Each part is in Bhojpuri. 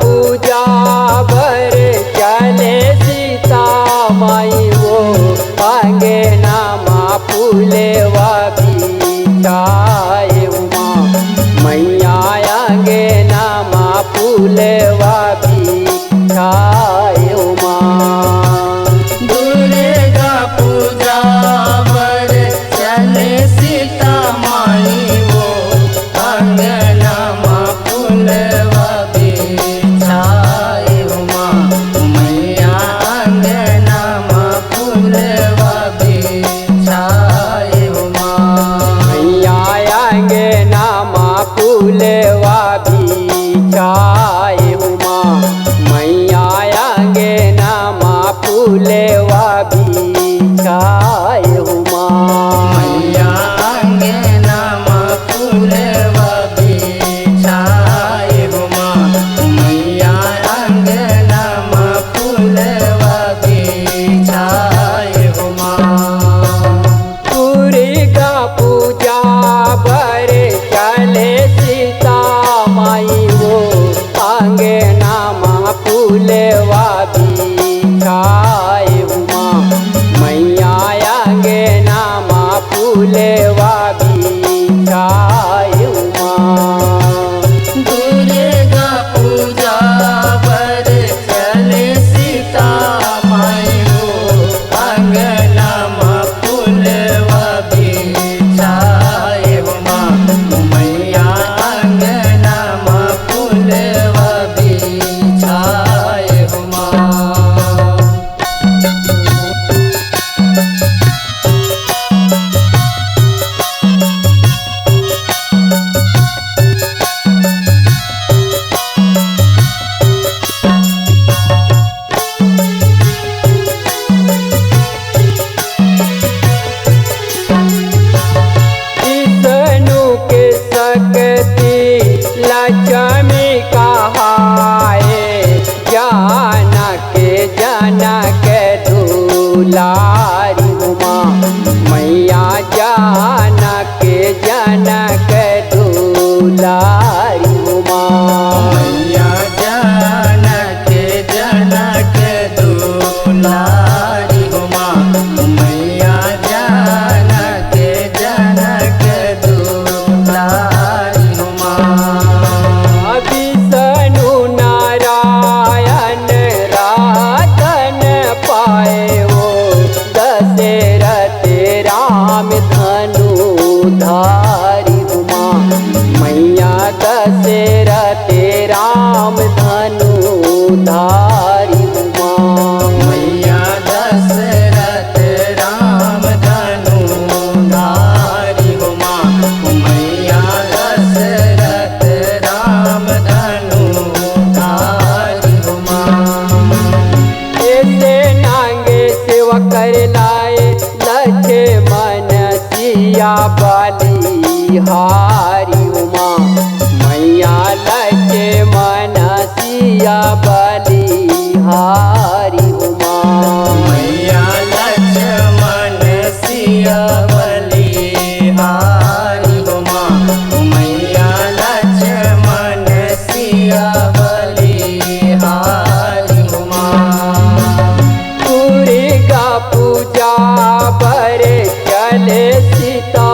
पूजा बर चले सीता माई वो अंगना मा फूले बिछाए उमा मैया अंगना मा फूले बिछाए उमा। दुर्गा पूजा बर चले सीता माई वो अंगना मा फूले फूलेवा बिछाए उमा मैया अंगना मा फूलेवा बिछाए उमा। मैया अंगना मा फूलेवा बिछाए उमा मैया अंगना मा फूलेवा बिछाए उमा। दुर्गा पूजा बर चले सीता माई वो अंगना मा फूलेवा बिछाए उमा मैया अंगना मा फूलेवा बिछाए उमा। दुर्गा पूजा बर चले सीता माई वो अंगना मा फूलेवा बिछाए उमा मैया अंगना मा फूलेवा बिछाए उमा। विष्णु के शक्ति लक्ष्मी कहाए जनक जनक दुलारी उमा मैया जनक जनक दुलारी उमा। मैया जनक जनक दुलारी उमा मैया जनक जनक दुलारी उमा। विष्णु नारायण रातन पाए वो दशरथ राम धनु धारी उमा मैया दशरथ राम धनु धारी उमा। मैया दशरथ राम धनु धारी उमा मैया दशरथ राम धनु धारी उमा। ऐसे नांगे सेवा कर लाए लक्ष्मण सिया बलिहारी उमा मैया लक्ष्मण सिया बलिहारी उमा। मैया लक्ष्मण सिया बलिहारी उमा मैया लक्ष्मण सिया बलिहारी उमा। दुर्गा पूजा बर चले सीता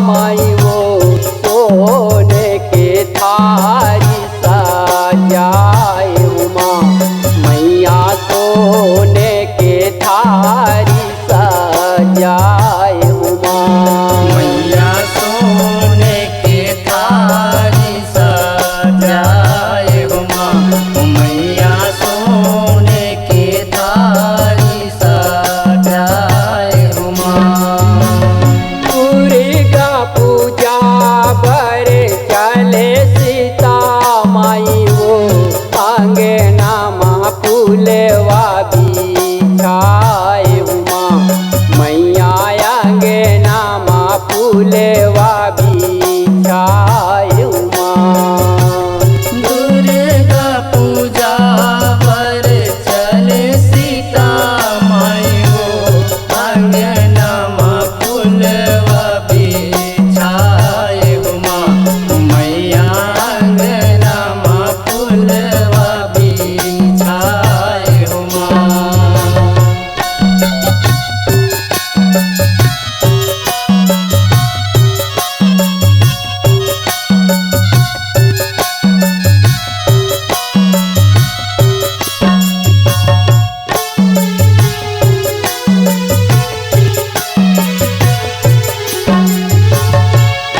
माई वो सोने के थारी सजाए उमा मैया सोने के थारी सजाए उमा। मैया सोने के थारी सजाए उमा मैया सोने के थारी सजाए उमा। दुर्गा पूजा बर चले सीता माई वो अंगना मा फूलेवा बिछाए उमा मैया अंगना मा फूल फूलेवा बिछाए उमा। दुर्गा पूजा पर चले सीता माई हो अंगनमा फूलवा बिछाए उमा। मैया अंगनमा फूलवा बिछाए उमा।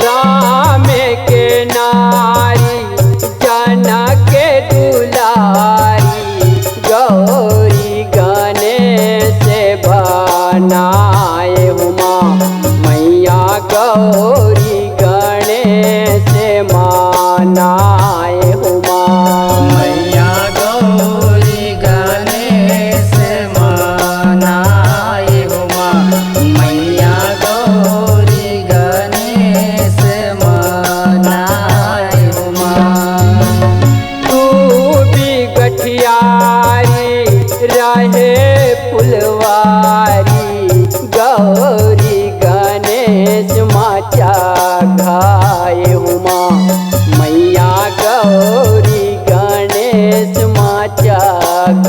राम के नारी जनक के दुलारी गौरी गणेश बनाए उमा। मैया गौरी गणेश मानाए उमा। मैया गौरी गणेश मनाए उमा। मैया गौरी गणेश मनाए उमा। तू भी गठियारी रहे फुलवारी गौरी गणेश माचा घाए उमा। मैया गौरी गणेश माचा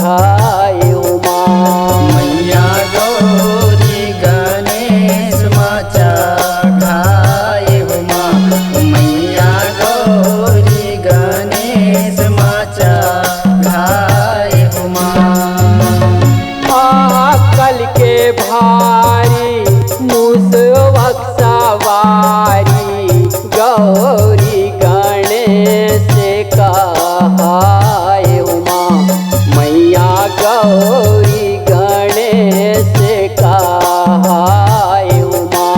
घाए उमा। मैया गौरी गणेश माचा घाए उमा। मैया गौरी गणेश माचा घाए उमा। कल के भारी मुसवक सवारी गौरी गणेश कहाए उमा। मैया गौरी गणेश कहाए उमा।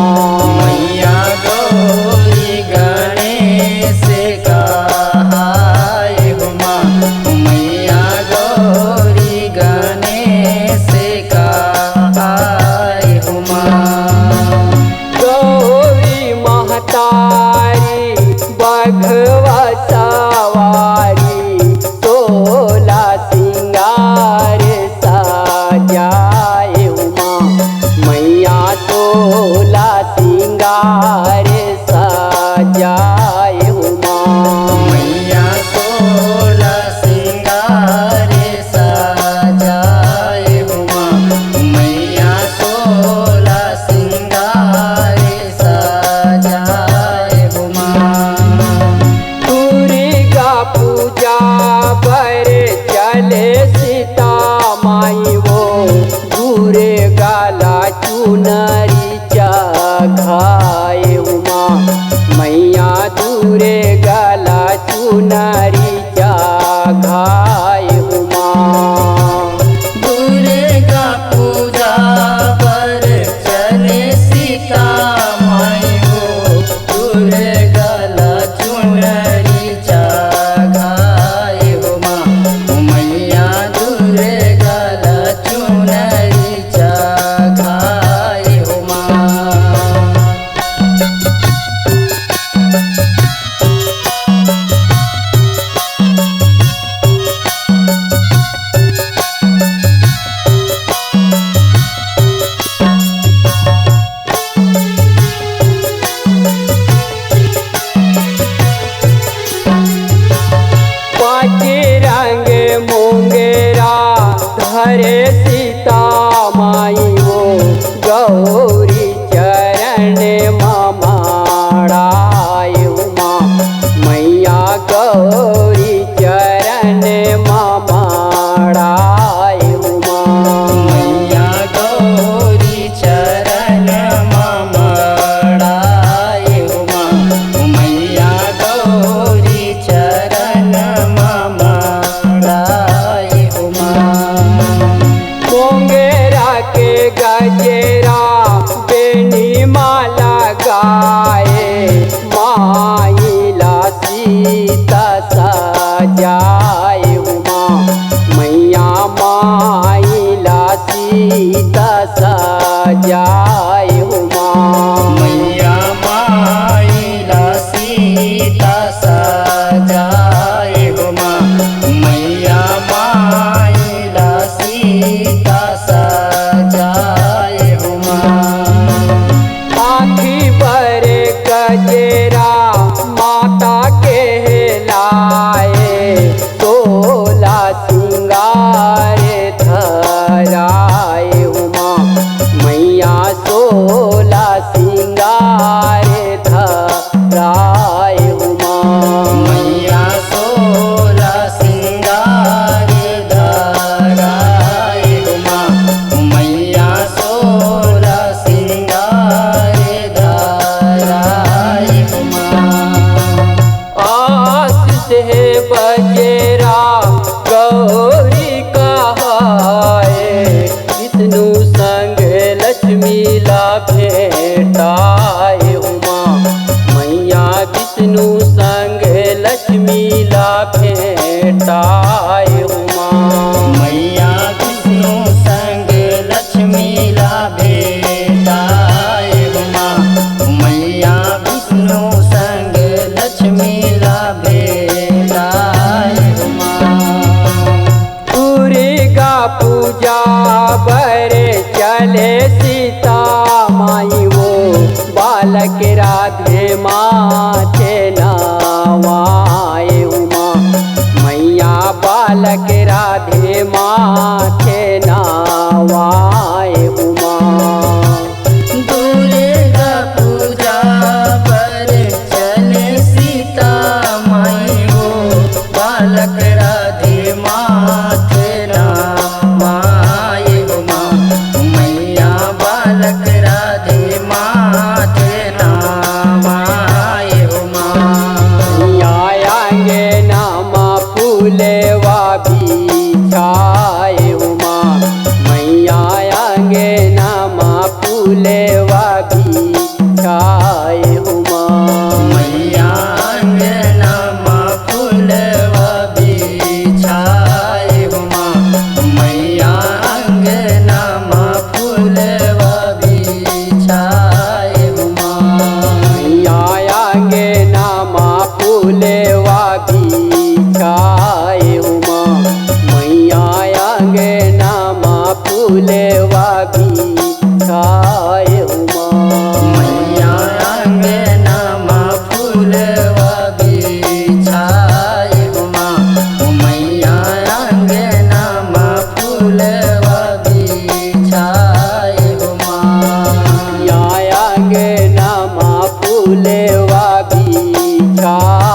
मैया गौरी गणेश कहाए उमा। मैया गौरी गणेश कहाए उमा। गौरी महतारी बघवा सवारी तोला सिंगार सजाए उमा। मैया तोला सिंगार सजाए उमा। मैया तोला सिंगार सजाए उमा। मैया तोला सिंगार सजाए उमा। दुर्गा पूजा पर चले सीता माई वो दूरे गाला चुनरी चघाए उमा। मैया दूरे गाला चुनरी चघाए उमा। दुर्गा पूजा पर चले सीता माई हो दुर्गा ला चुनरी चघाए उमा। मैया दुर्गा ला चुनरी चघाए उमा। पाँच रंग मुंगेरा धरे सीता माई वो गौरी चरण ममाड़ाए उमा। मैया गौरी चरण ममाड़ाए उमा। मैया गौरी चरण ममड़ाए उमा। मैया गौरी चरण ममड़ाए उमा। मोंगेरा के गजेरा बेनी माला गाए माइला सीता सजाए उमा। मैया सिंगारे धराए उमा मैया सोला सिंगारे धराए उमा मैया सोला सिंगार धराए उमा मैया सोला सिंगार धराए उमा आशीष है बजेरा गौरी कहाए विष्णु संग लक्ष्मी ला भेटाए उमा मैया विष्णु संग लक्ष्मी ला भेटाए उमा मैया विष्णु संग लक्ष्मी ला भेटाए उमा मैया विष्णु संग लक्ष्मी ला भेटाए उमा दुर्गा पूजा बरे चले सीता माई वो बालक राधे माथे नवाए उमा मैया बालक राधे माथे नवाए उमा दुर्गा पूजा पर चले सीता माई वो बालक राधे माथे नवाए उमा मैया बालक राधे माथे नवाए उमा आयांगे नामा फूले वा बिछाए उमा मैया आयांगे नामा फूले वा बिछाए उमा मैया अंगनमा फूलवा बिछाए उमा मैया अंगनमा फूलवा बिछाए उमा मैया आयांगे नामा फूले वा बिछाए उमा मैया आयांगे नामा फूले वा बिछाए उमा मैया अंगनमा फूलवा बिछाए उमा मैया अंगनमा फूलवा बिछाए उमा आयांगे नामा फूले वा बिछाए